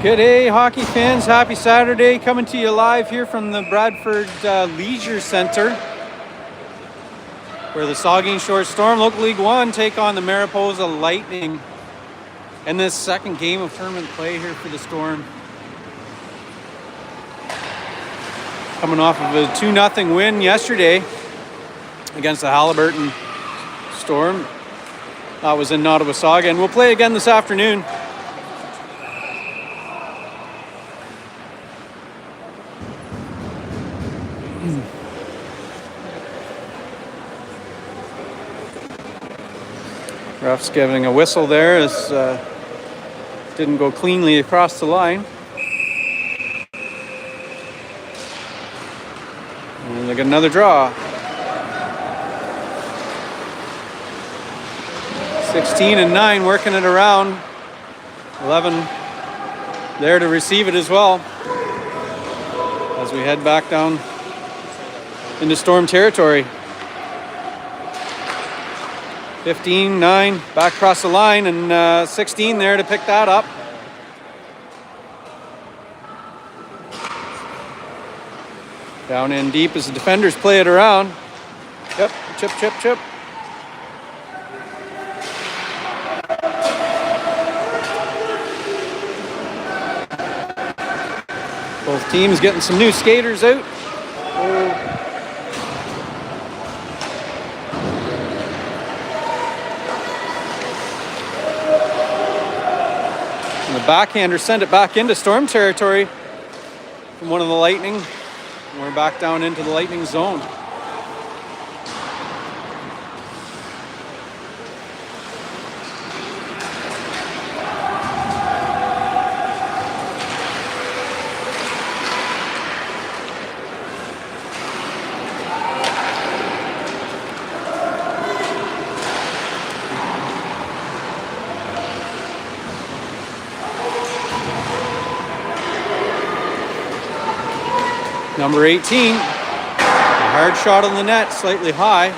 Good day, hockey fans. Happy Saturday. Coming to you live here from the Bradford Leisure Centre, where the Saugeen Shore Storm, Local League 1, take on the Mariposa Lightning in this second game of tournament play here for the Storm. Coming off of a 2-0 win yesterday against the Halliburton Storm. That was in Nottawasaga, and we'll play again this afternoon. Ref's giving a whistle there as didn't go cleanly across the line. And they get another draw. 16-9, working it around. 11 there to receive it as well, as we head back down into Storm territory. 15-9, back across the line, and 16 there to pick that up. Down in deep as the defenders play it around. Yep, chip. Both teams getting some new skaters out. And the backhander sent it back into Storm territory from one of the Lightning. And we're back down into the Lightning zone. Number 18, a hard shot on the net, slightly high,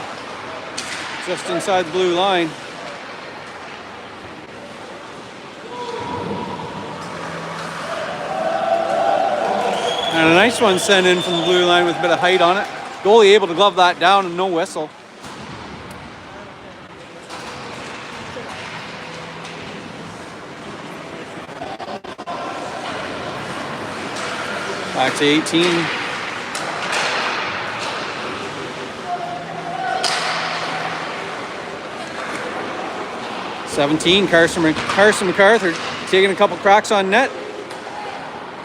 just inside the blue line. And a nice one sent in from the blue line with a bit of height on it. Goalie able to glove that down and no whistle. Back to 18. 17, Carson MacArthur taking a couple cracks on net.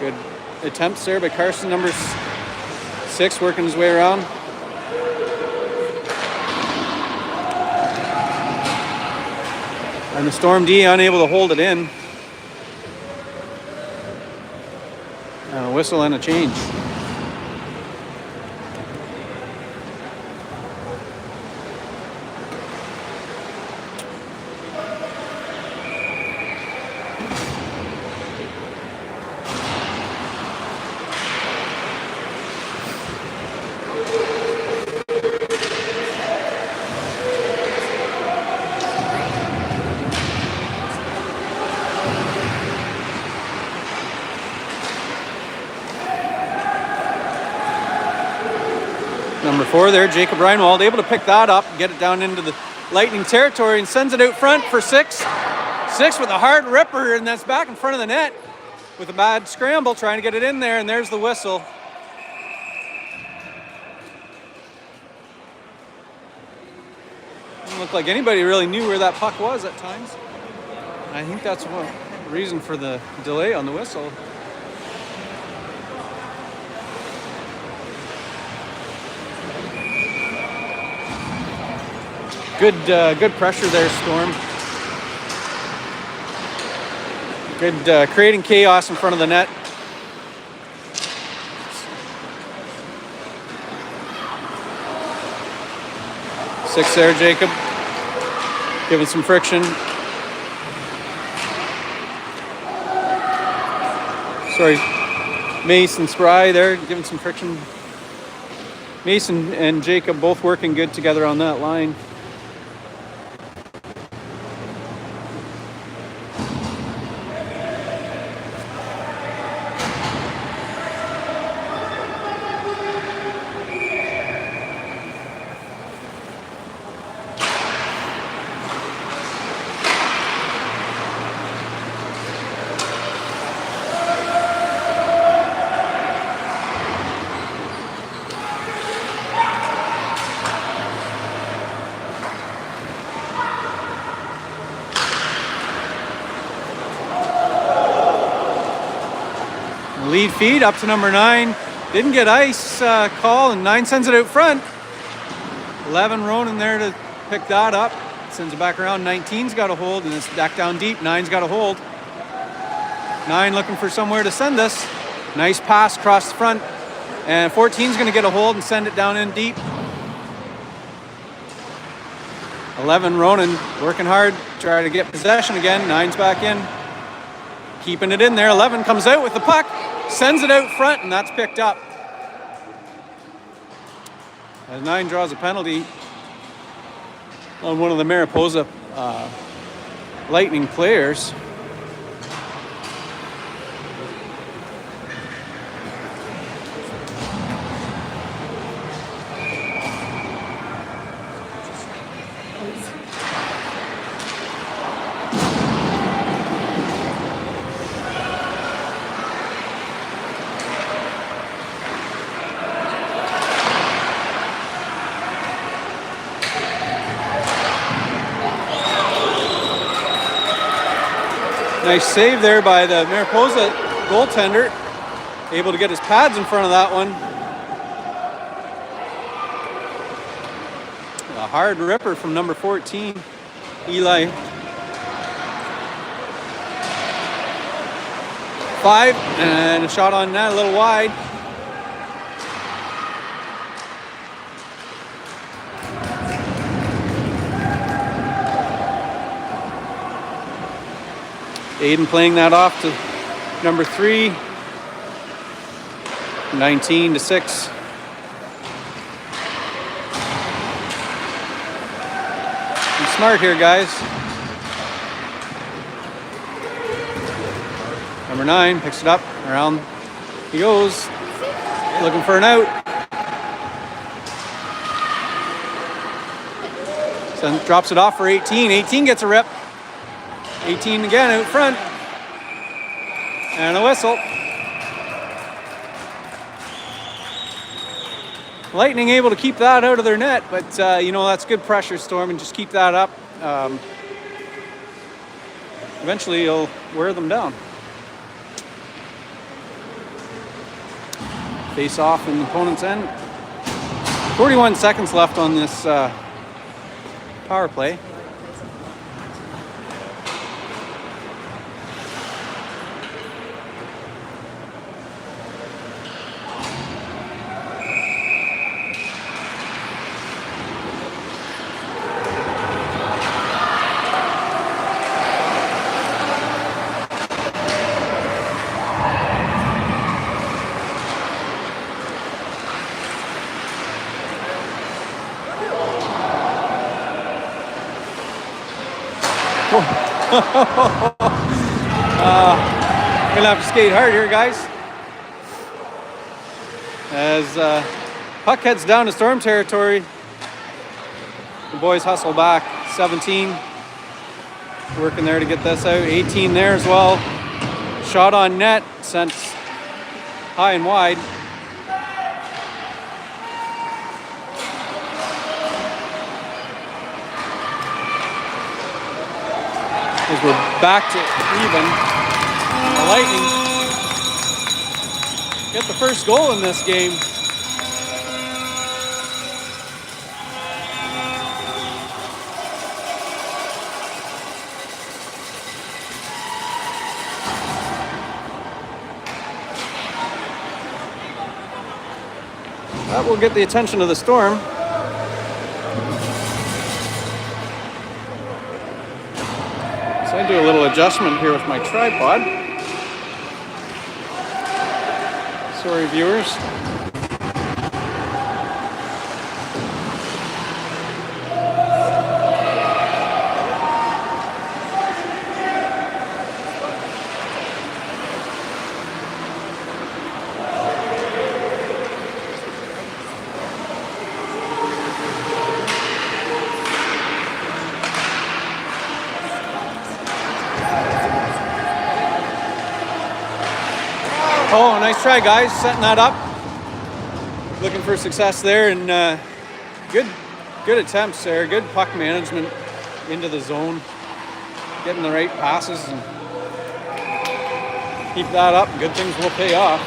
Good attempts there by Carson, number 6, working his way around. And the Storm D unable to hold it in. And a whistle and a change. Number 4 there, Jacob Reinwald, able to pick that up, get it down into the Lightning territory, and sends it out front for 6. 6 with a hard ripper, and that's back in front of the net with a bad scramble, trying to get it in there, and there's the whistle. Doesn't look like anybody really knew where that puck was at times. I think that's one reason for the delay on the whistle. Good pressure there, Storm. Good creating chaos in front of the net. Six there, Jacob. Giving some friction. Sorry, Mason Spry there, giving some friction. Mason and Jacob both working good together on that line. Lead feed up to number 9. Didn't get ice call, and 9 sends it out front. 11 Ronan there to pick that up. Sends it back around. 19's got a hold, and it's back down deep. 9's got a hold. 9 looking for somewhere to send this. Nice pass across the front. And 14's going to get a hold and send it down in deep. 11 Ronan working hard, trying to get possession again. 9's back in. Keeping it in there. 11 comes out with the puck. Sends it out front, and that's picked up. As 9 draws a penalty on one of the Mariposa Lightning players. Nice save there by the Mariposa goaltender. Able to get his pads in front of that one. A hard ripper from number 14, Eli. 5, and a shot on net, a little wide. Aiden playing that off to number 3. 19-6. Be smart here, guys. Number 9 picks it up. Around he goes. Looking for an out. So drops it off for 18. 18 gets a rip. 18 again out front. And a whistle. Lightning able to keep that out of their net, but that's good pressure, Storm, and just keep that up. Eventually you'll wear them down. Face off in the opponent's end. 41 seconds left on this power play. Gonna have to skate hard here, guys. As puck heads down to Storm territory, the boys hustle back. 17 working there to get this out. 18 there as well. Shot on net, sent high and wide. As we're back to even. The Lightning get the first goal in this game. That will get the attention of the Storm. So I do a little adjustment here with my tripod. Sorry, viewers. Oh, nice try, guys. Setting that up. Looking for success there, and good attempts there. Good puck management into the zone. Getting the right passes. And Keep that up, good things will pay off.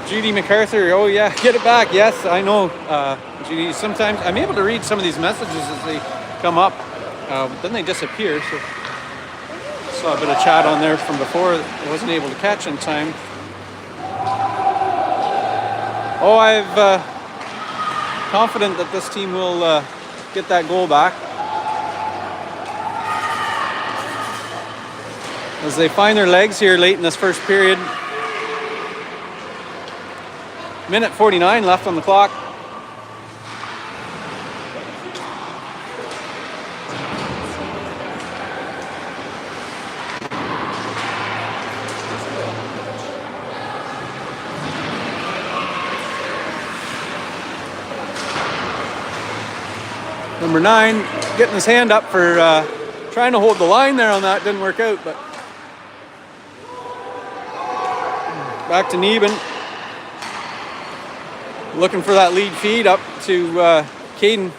GD MacArthur, oh yeah, get it back. Yes, I know. GD, sometimes I'm able to read some of these messages as they come up, then they disappear. So saw a bit of chat on there from before I wasn't able to catch in time. Oh, I'm confident that this team will get that goal back. As they find their legs here late in this first period. Minute 49 left on the clock. Number 9 getting his hand up for trying to hold the line there on that. Didn't work out, but back to Neben. Looking for that lead feed up to Caden.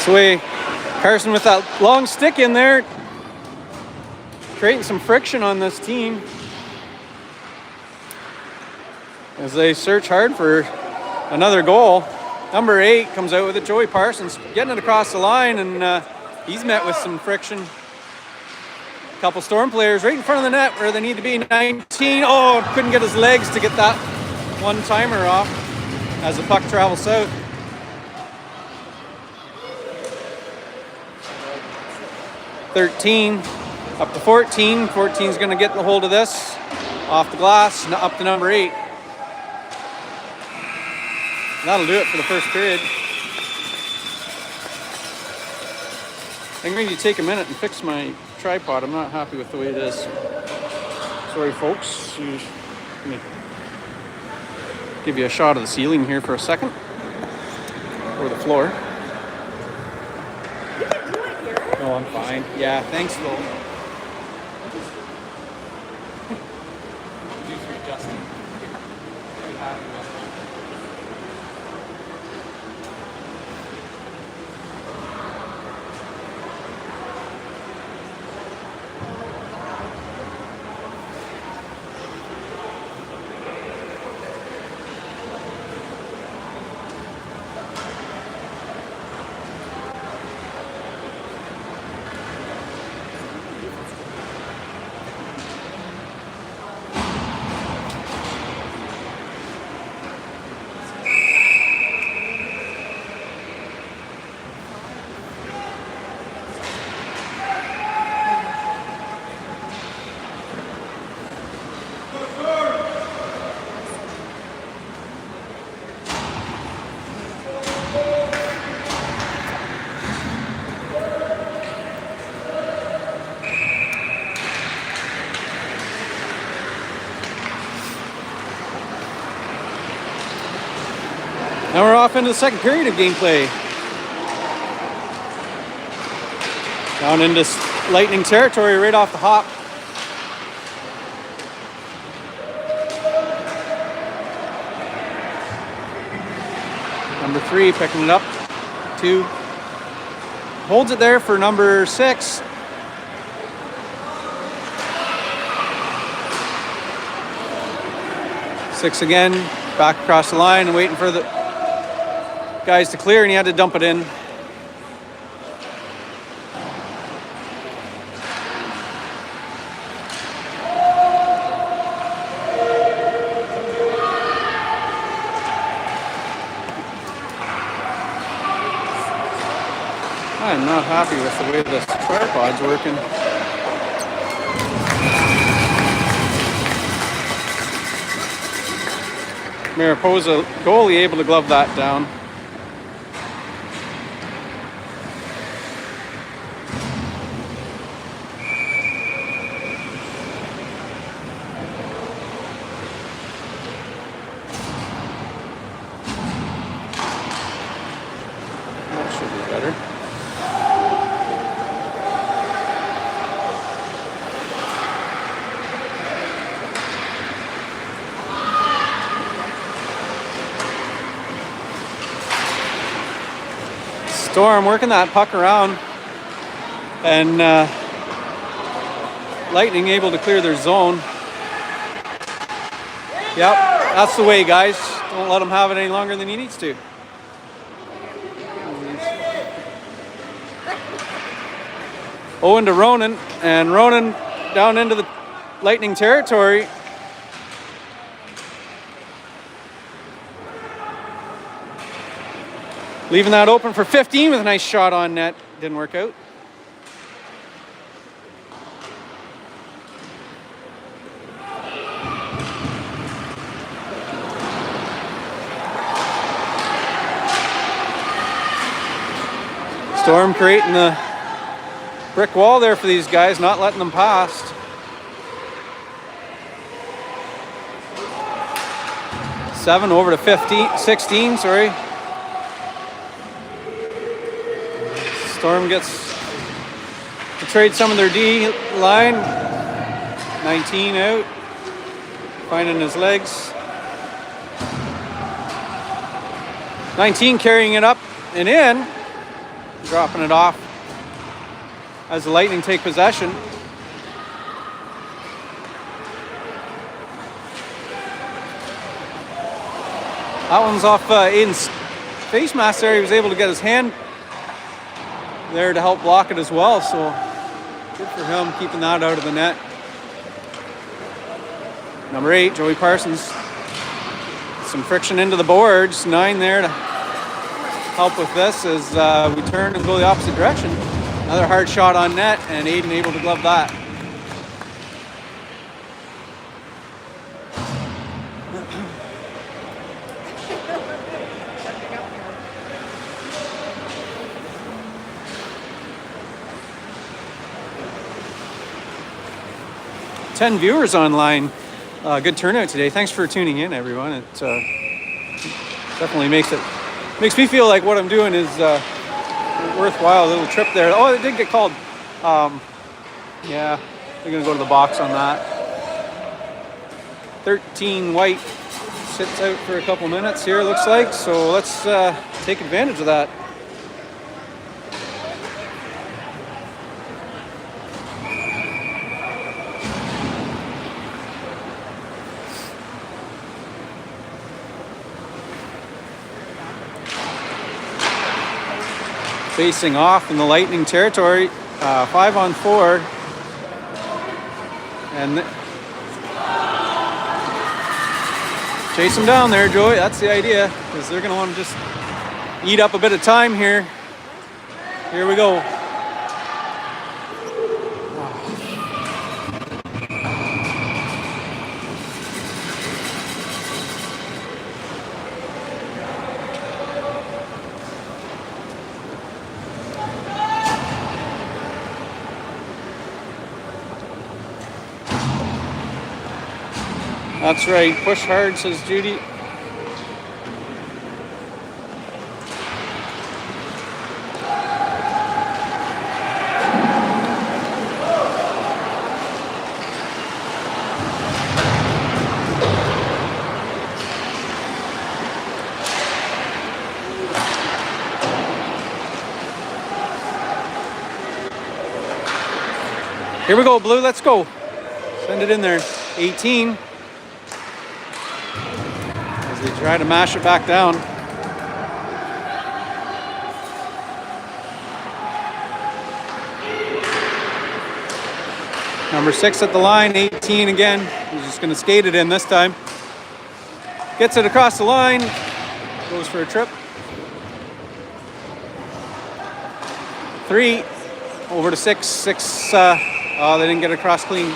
Way Carson with that long stick in there, creating some friction on this team as they search hard for another goal. Number 8 comes out with it. Joey Parsons getting it across the line, and he's met with some friction. A couple Storm players right in front of the net where they need to be. 19. Oh, couldn't get his legs to get that one timer off as the puck travels south. 13 up to 14. 14's going to get the hold of this off the glass, up to number 8. That'll do it for the first period. I'm going to take a minute and fix my tripod. I'm not happy with the way it is. Sorry, folks. Let me give you a shot of the ceiling here for a second, or the floor. No, I'm fine. Yeah, thanks, Phil. Justin. Pretty happy with it. Now we're off into the second period of gameplay. Down into Lightning territory right off the hop. Number 3 picking it up. 2. Holds it there for number 6. Six again, back across the line and waiting for the guys to clear, and he had to dump it in. I'm not happy with the way this tripod's working. Mariposa goalie able to glove that down. That should be better. Storm working that puck around, and Lightning able to clear their zone. Yep, that's the way, guys. Don't let him have it any longer than he needs to. Owen to Ronan, and Ronan down into the Lightning territory. Leaving that open for 15 with a nice shot on net. Didn't work out. Storm creating the brick wall there for these guys, not letting them pass. Seven over to 16, sorry. Storm gets to trade some of their D line. 19 out, finding his legs. 19 carrying it up and in, dropping it off as the Lightning take possession. That one's off Aiden's face mask there. He was able to get his hand there to help block it as well, so good for him keeping that out of the net. Number 8, Joey Parsons. Some friction into the boards. 9 there to help with this as we turn and go the opposite direction. Another hard shot on net, and Aiden able to glove that. Ten viewers online. Good turnout today. Thanks for tuning in, everyone. It definitely makes me feel like what I'm doing is worthwhile. A little trip there. Oh, it did get called. Yeah, we're gonna go to the box on that. 13 White sits out for a couple minutes here, looks like. So let's take advantage of that. Facing off in the Lightning territory, 5-on-4, and chase them down there, Joey. That's the idea, because they're going to want to just eat up a bit of time here. Here we go. That's right, push hard, says Judy. Here we go, Blue, let's go. Send it in there, 18. They try to mash it back down. Number 6 at the line, 18 again. He's just going to skate it in this time. Gets it across the line, goes for a trip. 3 over to 6. 6, oh, they didn't get across clean.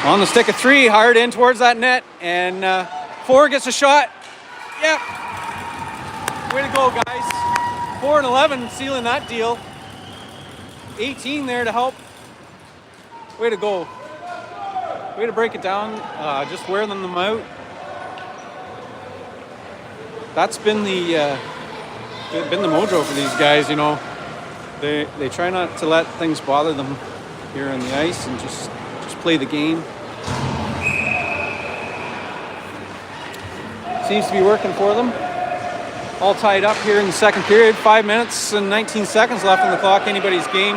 On the stick of 3, hard in towards that net, and 4 gets a shot. Yep. Way to go, guys. 4 and 11 sealing that deal. 18 there to help. Way to go. Way to break it down. Just wearing them out. That's been the mojo for these guys. You know, they try not to let things bother them here on the ice and just play the game. Seems to be working for them. All tied up here in the second period. 5 minutes and 19 seconds left on the clock. Anybody's game.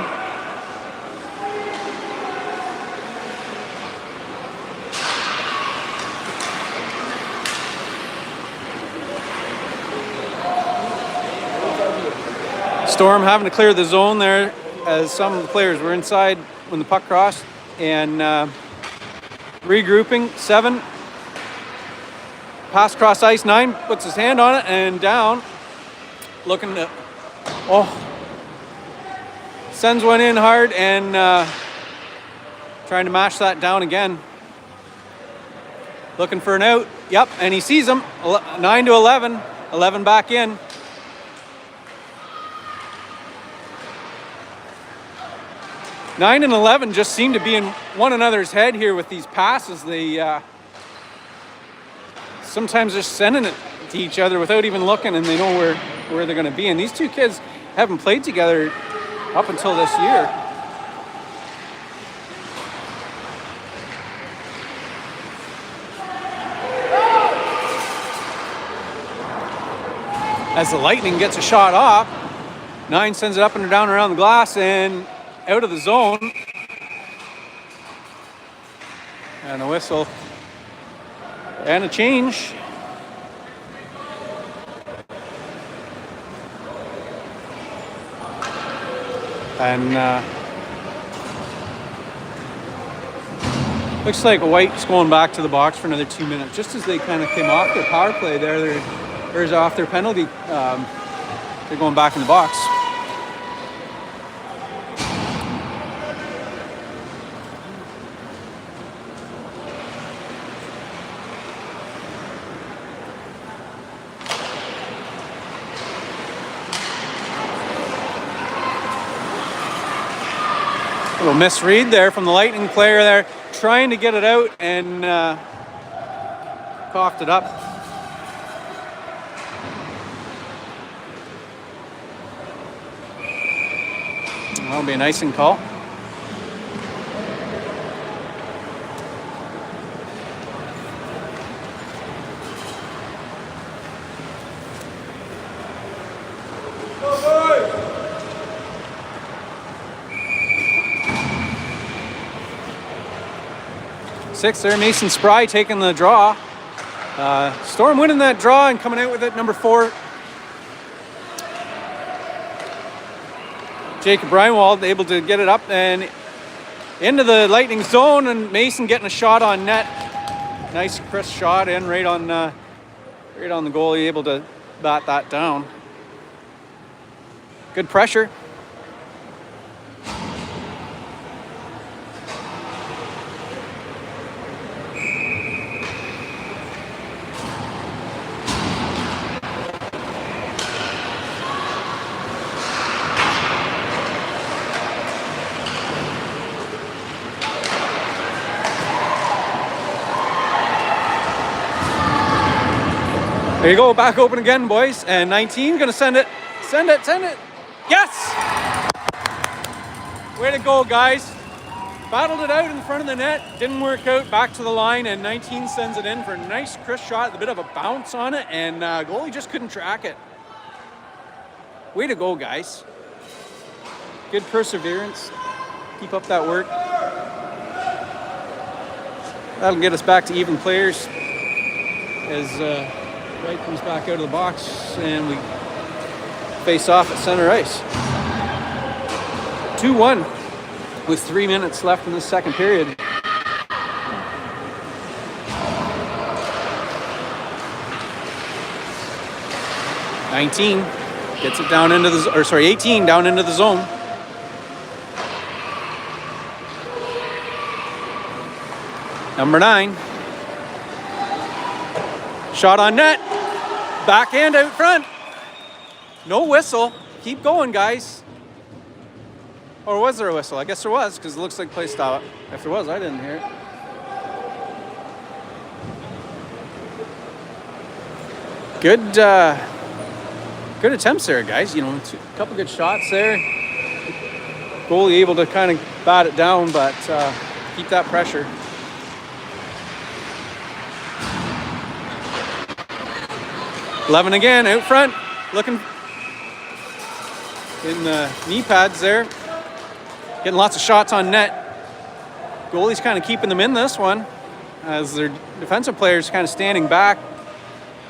Storm having to clear the zone there as some of the players were inside when the puck crossed. And regrouping. 7. Pass across ice. 9 puts his hand on it and down. Looking to, sends one in hard and trying to mash that down again. Looking for an out. Yep, and he sees him. 9 to 11. 11 back in. Nine and 11 just seem to be in one another's head here with these passes. They sometimes just sending it to each other without even looking, and they know where they're going to be. And these two kids haven't played together up until this year. As the Lightning gets a shot off, 9 sends it up and down around the glass and out of the zone. And a whistle. And a change. And looks like White's going back to the box for another 2 minutes. Just as they kind of came off their power play there, there's off their penalty. They're going back in the box. Little misread there from the Lightning player there, trying to get it out and coughed it up. That'll be an icing call. Six there, Mason Spry taking the draw. Storm winning that draw and coming out with it, number 4. Jacob Reinwald able to get it up and into the Lightning zone, and Mason getting a shot on net. Nice crisp shot in right on the goalie, able to bat that down. Good pressure. There you go, back open again, boys. And 19 gonna send it. Send it. Yes! Way to go, guys. Battled it out in front of the net. Didn't work out, back to the line, and 19 sends it in for a nice crisp shot, a bit of a bounce on it, and goalie just couldn't track it. Way to go, guys. Good perseverance. Keep up that work. That'll get us back to even players as Wright comes back out of the box and we face off at center ice. 2-1 with 3 minutes left in the second period. (19) gets it down into the, 18 down into the zone. Number 9. Shot on net. Backhand out front. No whistle. Keep going, guys. Or was there a whistle? I guess there was, because it looks like play stop. If there was, I didn't hear it. Good attempts there, guys. You know, a couple good shots there. Goalie able to kind of bat it down, but keep that pressure. Levin again out front, looking in the knee pads there. Getting lots of shots on net. Goalie's kind of keeping them in this one as their defensive players kind of standing back,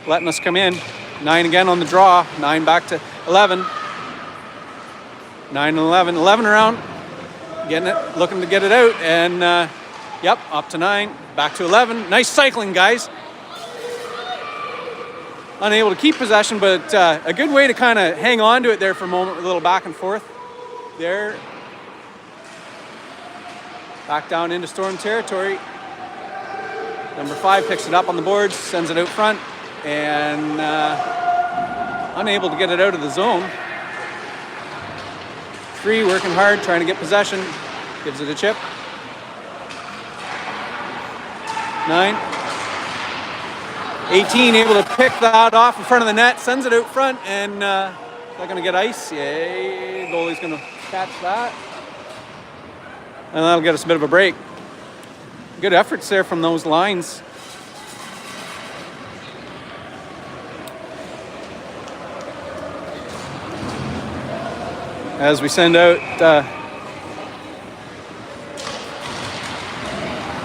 letting us come in. 9 again on the draw. 9 back to 11. 9 and 11. 11 around. Getting it, looking to get it out. And, up to 9. Back to 11. Nice cycling, guys. Unable to keep possession, but a good way to kind of hang on to it there for a moment. A little back and forth there. Back down into Storm territory. Number 5 picks it up on the boards, sends it out front, and unable to get it out of the zone. 3 working hard, trying to get possession. Gives it a chip. 9. 18 able to pick that off in front of the net, sends it out front, and not going to get ice. Yay, goalie's going to catch that. And that'll get us a bit of a break. Good efforts there from those lines. As we send out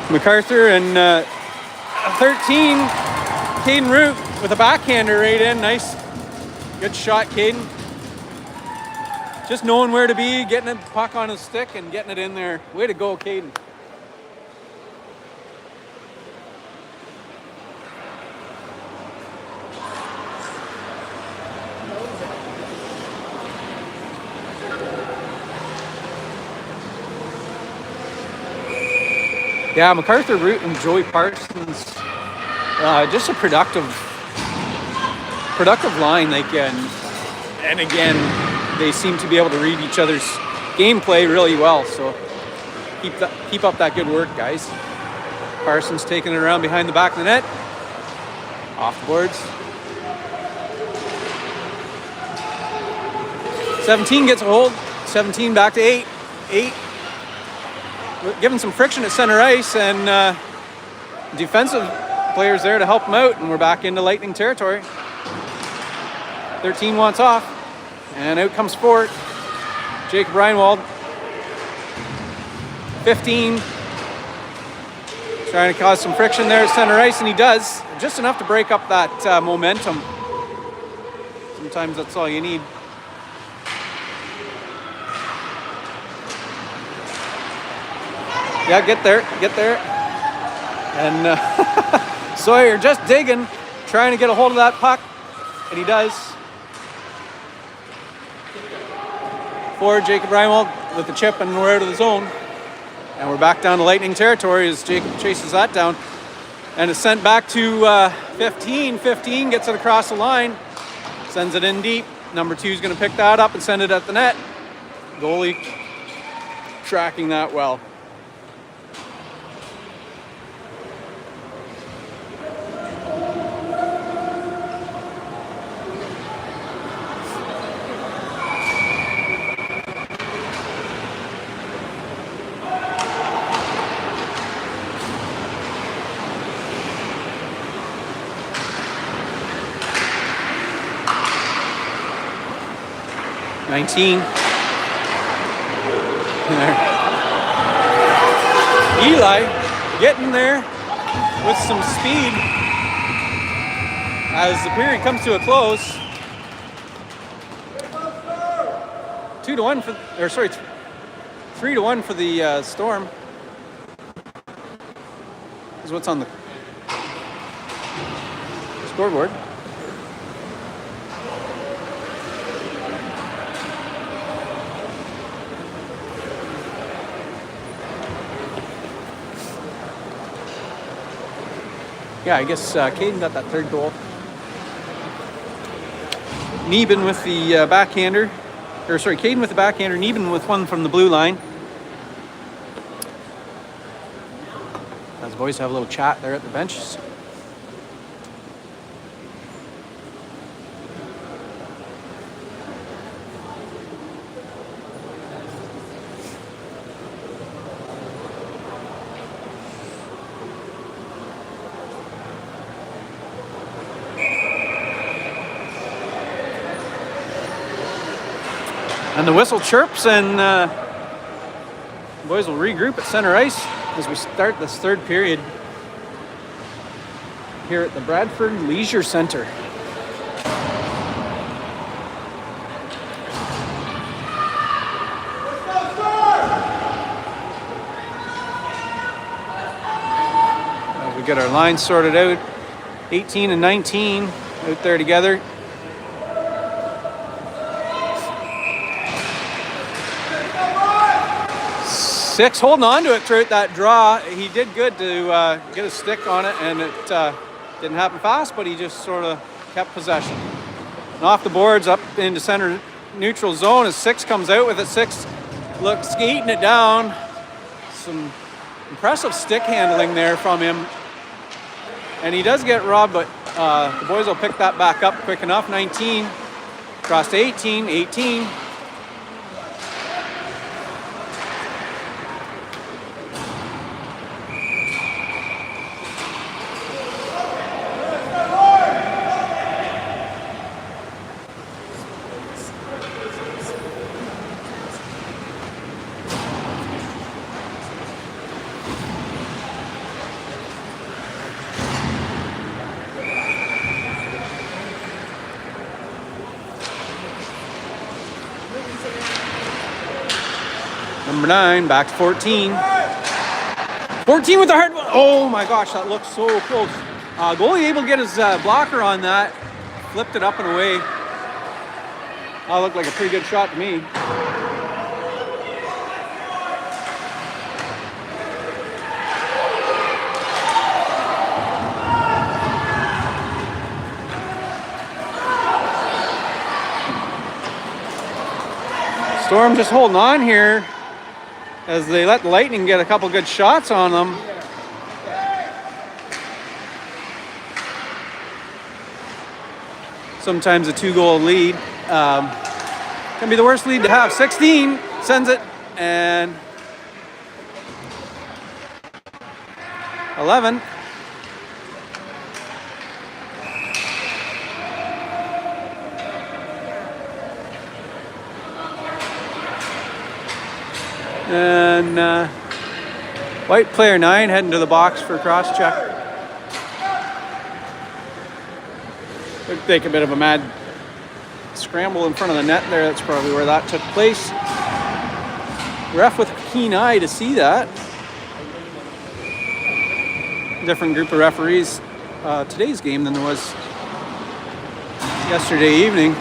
MacArthur and 13, Caden Root with a backhander right in. Nice, good shot, Caden. Just knowing where to be, getting the puck on his stick and getting it in there. Way to go, Caden. Yeah, MacArthur Root and Joey Parsons, just a productive line. They can, and again, they seem to be able to read each other's gameplay really well. So keep up that good work, guys. Parsons taking it around behind the back of the net, off the boards. 17 gets a hold. 17 back to 8. 8. Giving some friction at center ice, and defensive players there to help them out, and we're back into Lightning territory. 13 wants off, and out comes Fort. Jacob Reinwald. 15 trying to cause some friction there at center ice, and he does just enough to break up that momentum. Sometimes that's all you need. Yeah, get there. And Sawyer just digging, trying to get a hold of that puck, and he does. For Jacob Reinwald with the chip, and we're out of the zone. And we're back down to Lightning territory as Jacob chases that down. And it's sent back to 15. 15 gets it across the line, sends it in deep. Number 2 is going to pick that up and send it at the net. Goalie tracking that well. Eli getting there. with some speed as the period comes to a close. 2-1 for, or sorry, 3-1 for the Storm. Is what's on the scoreboard. Yeah, I guess Caden got that third goal. Neben with the backhander. Or sorry, Caden with the backhander, Neben with one from the blue line. As the boys have a little chat there at the benches. And the whistle chirps, and the boys will regroup at center ice as we start this third period here at the Bradford Leisure Centre. As we get our lines sorted out, 18 and 19 out there together. Six holding on to it throughout that draw. He did good to get a stick on it, and it didn't happen fast, but he just sort of kept possession. And off the boards, up into center neutral zone as Six comes out with it. Six looks skating it down. Some impressive stick handling there from him. And he does get robbed, but the boys will pick that back up quick enough. 19, across to 18, 18. Number 9, back to 14. 14 with the hard one. Oh my gosh, that looks so close. Goalie able to get his blocker on that. Flipped it up and away. That looked like a pretty good shot to me. Storm just holding on here as they let the Lightning get a couple good shots on them. Sometimes a 2-goal lead can be the worst lead to have. 16 sends it, and 11. And white player 9 heading to the box for cross check. Could take a bit of a mad scramble in front of the net there. That's probably where that took place. Ref with a keen eye to see that. Different group of referees today's game than there was yesterday evening.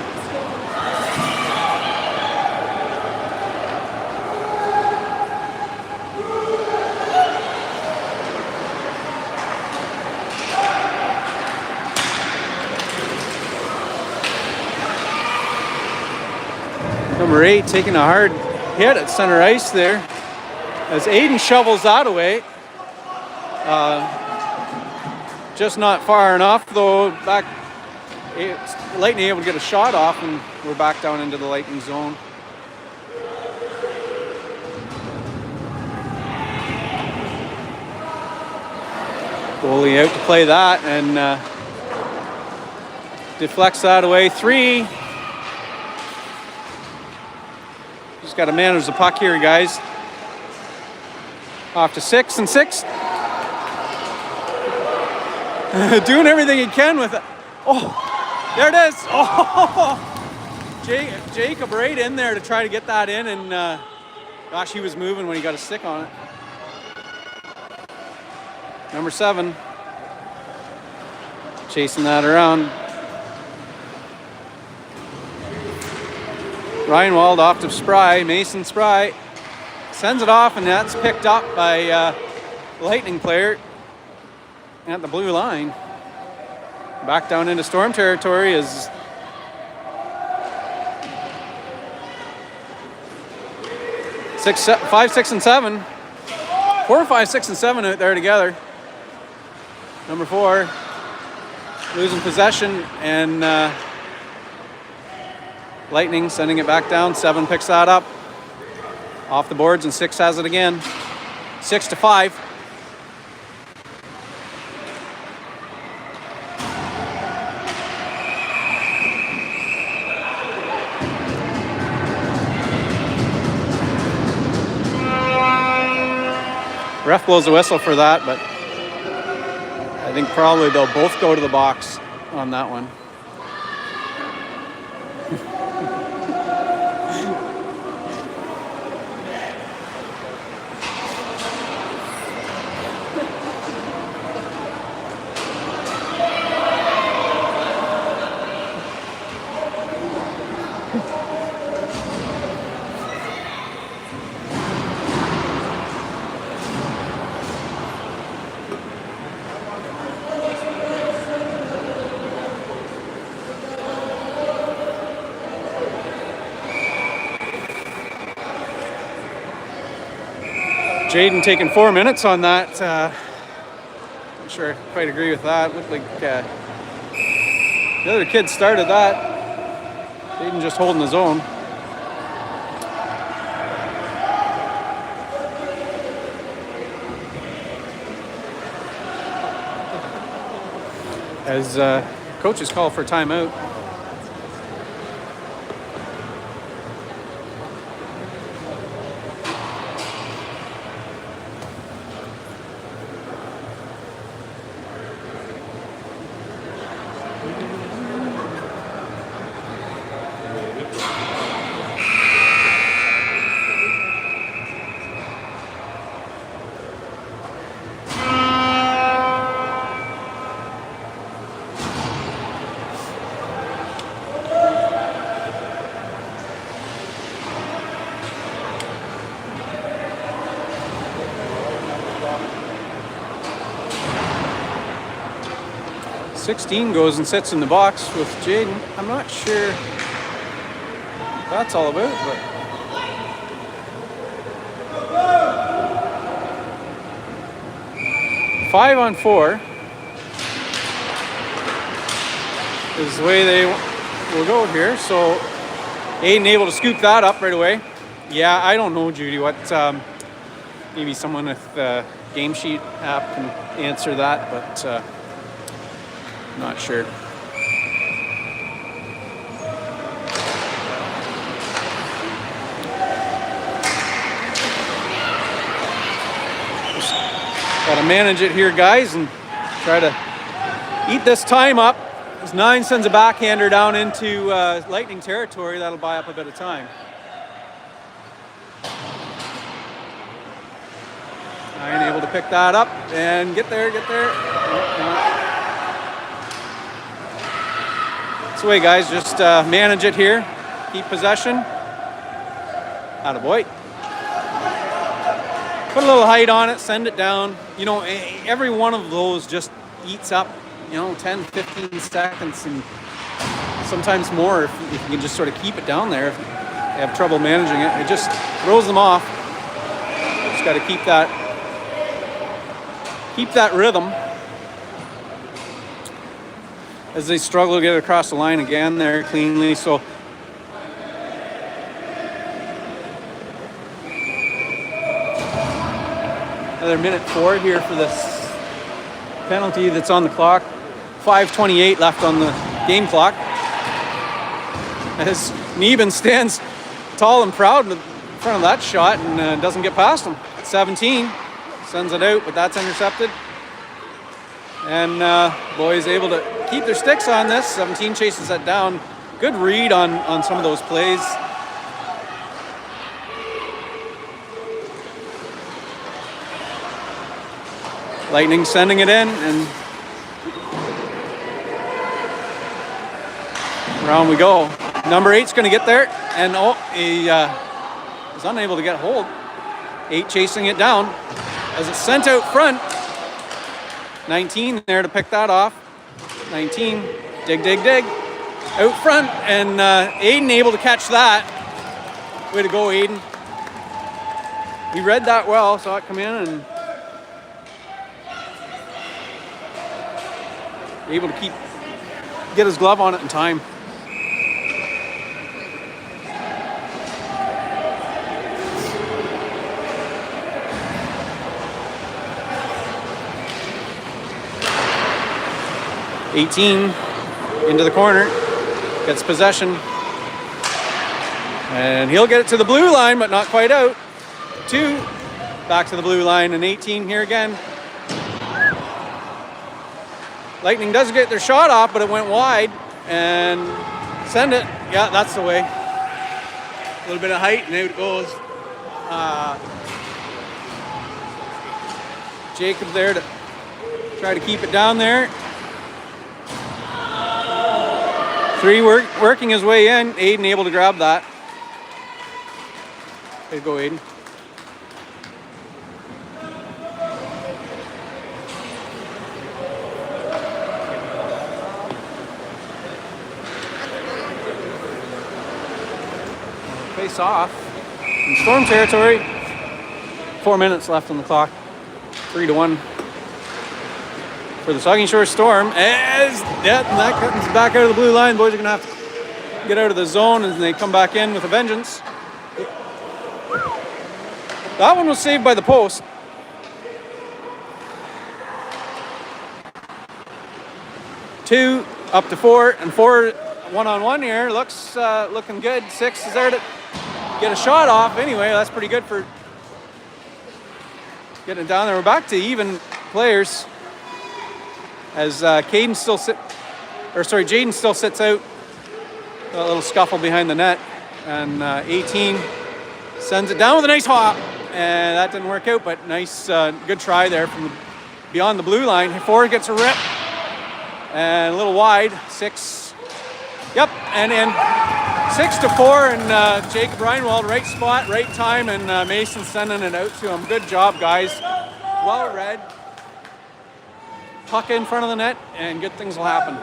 Number 8 taking a hard hit at center ice there as Aiden shovels that away. Just not far enough though. Back, Lightning able to get a shot off, and we're back down into the Lightning zone. Goalie out to play that and deflects that away. 3. Just got to manage the puck here, guys. Off to 6, and 6 Doing everything he can with it. Oh, there it is. Oh, Jacob right in there to try to get that in, and gosh, he was moving when he got a stick on it. Number 7, chasing that around. Reinwald off to Spry, Mason Spry sends it off, and that's picked up by Lightning player at the blue line. Back down into Storm territory is five, 6, and 7. 4, 5, 6, and 7 out there together. Number 4 losing possession, and Lightning sending it back down. 7 picks that up off the boards, and 6 has it again. 6-5. Ref blows the whistle for that, but I think probably they'll both go to the box on that one. Jaden taking 4 minutes on that. Not sure I quite agree with that. Looked like the other kid started that. Jaden just holding his own. As coaches call for timeout. .16 goes and sits in the box with Jaden. I'm not sure what that's all about, but five on 4 is the way they will go here. So Aiden able to scoop that up right away. Yeah, I don't know, Judy, what maybe someone with the game sheet app can answer that, but not sure. Just gotta manage it here, guys, and try to eat this time up. As 9 sends a backhander down into Lightning territory, that'll buy up a bit of time. 9 able to pick that up and get there. That's the way, guys. Just manage it here. Keep possession. Attaboy. Put a little height on it. Send it down. You know, every one of those just eats up, 10, 15 seconds, and sometimes more if you can just sort of keep it down there. If you have trouble managing it, it just throws them off. Just got to keep that rhythm. As they struggle to get across the line again there cleanly. So another minute 4 here for this penalty that's on the clock. 5:28 left on the game clock. As Neben stands tall and proud in front of that shot and doesn't get past him. 17 sends it out, but that's intercepted. And boys able to keep their sticks on this. 17 chases that down. Good read on some of those plays. Lightning sending it in, and around we go. Number 8's going to get there, and he is unable to get hold. 8 chasing it down as it's sent out front. 19 there to pick that off. 19, dig, out front, and Aiden able to catch that. Way to go, Aiden. He read that well, saw it come in, and able to get his glove on it in time. (18) into the corner, gets possession, and he'll get it to the blue line, but not quite out. 2 back to the blue line, and 18 here again. Lightning does get their shot off, but it went wide, and send it. Yeah, that's the way. A little bit of height, and out it goes. Jacob there to try to keep it down there. 3 working his way in. Aiden able to grab that. There you go, Aiden. Face off in Storm territory. 4 minutes left on the clock. 3-1 for the Saugeen Shore Storm. And that comes back out of the blue line. Boys are going to have to get out of the zone as they come back in with a vengeance. That one was saved by the post. Two up to 4, and 4 one-on-one here. Looks looking good. 6 is there to get a shot off. Anyway, that's pretty good for getting it down there. We're back to even players as Jaden still sits out. A little scuffle behind the net, and 18 sends it down with a nice hop, and that didn't work out, but nice, good try there from beyond the blue line. 4 gets a rip, and a little wide. 6, yep, and in 6-4, and Jacob Reinwald, right spot, right time, and Mason sending it out to him. Good job, guys. Well read. Puck in front of the net, and good things will happen.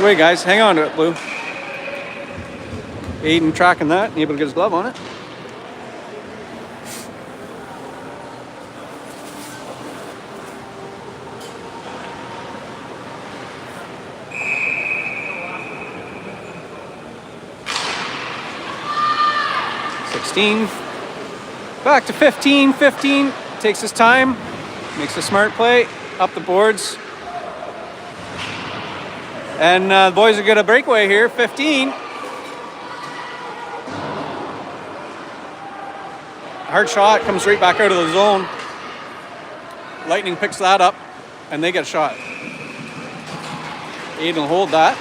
Way, guys, hang on to it, Blue. Aiden tracking that and able to get his glove on it. Back to 15. 15 takes his time, makes a smart play up the boards. And the boys are going to breakaway here. 15. Hard shot, comes right back out of the zone. Lightning picks that up, and they get a shot. Aiden will hold that.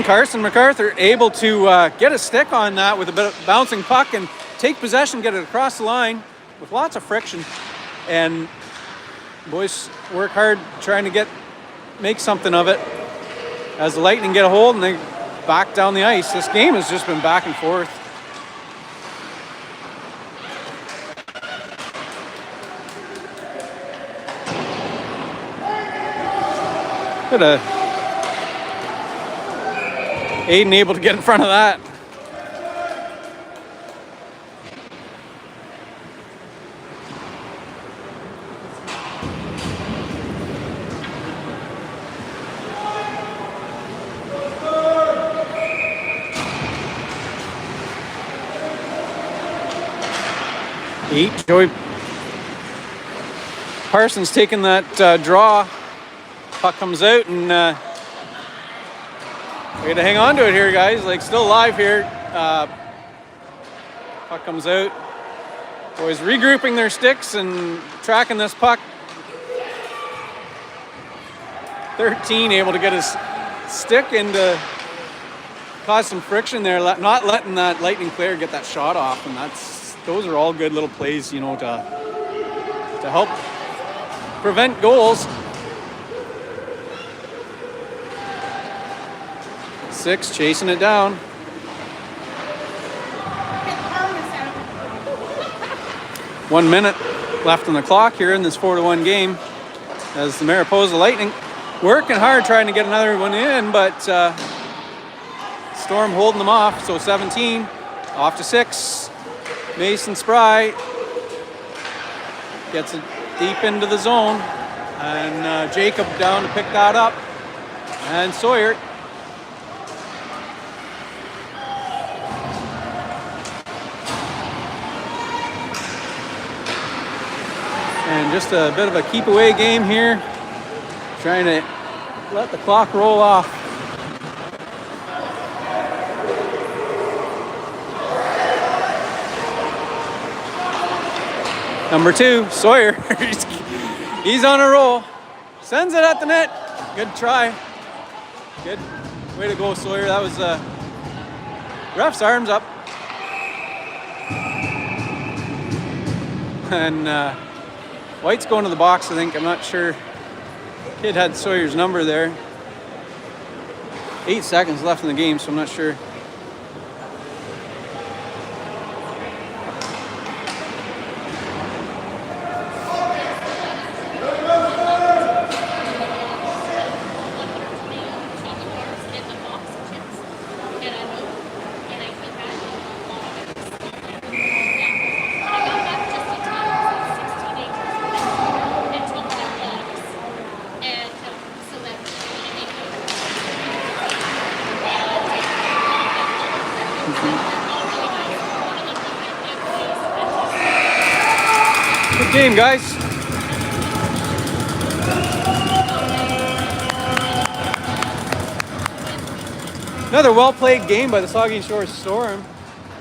Carson MacArthur able to get a stick on that with a bit of bouncing puck and take possession, get it across the line with lots of friction. And boys work hard trying to make something of it as the Lightning get a hold and they back down the ice. This game has just been back and forth. Could have Aiden able to get in front of that. Joey Parsons taking that draw. Puck comes out, and we got to hang on to it here, guys. Like, still alive here. Puck comes out. Boys regrouping their sticks and tracking this puck. 13 able to get his stick into cause some friction there, not letting that Lightning player get that shot off, and those are all good little plays, you know, to help prevent goals. 6 chasing it down. One minute left on the clock here in this 4-1 game, as the Mariposa Lightning working hard trying to get another one in, but Storm holding them off. So 17 off to 6. Mason Spry gets it deep into the zone, and Jacob down to pick that up, and Sawyer. And just a bit of a keep away game here, trying to let the clock roll off. Number 2, Sawyer. He's on a roll. Sends it at the net. Good try. Good way to go, Sawyer. That was ref's arms up. And White's going to the box, I think. I'm not sure. Kid had Sawyer's number there. 8 seconds left in the game, so I'm not sure. Good game, guys. Another well-played game by the Saugeen Shores Storm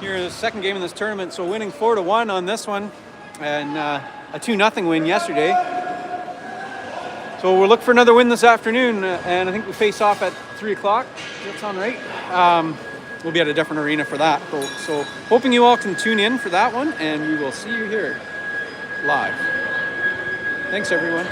here in the second game in this tournament. So winning 4-1 on this one, and a 2-0 win yesterday. So we'll look for another win this afternoon, and I think we face off at 3 o'clock. Does that sound right? We'll be at a different arena for that. So hoping you all can tune in for that one, and we will see you here live. Thanks, everyone.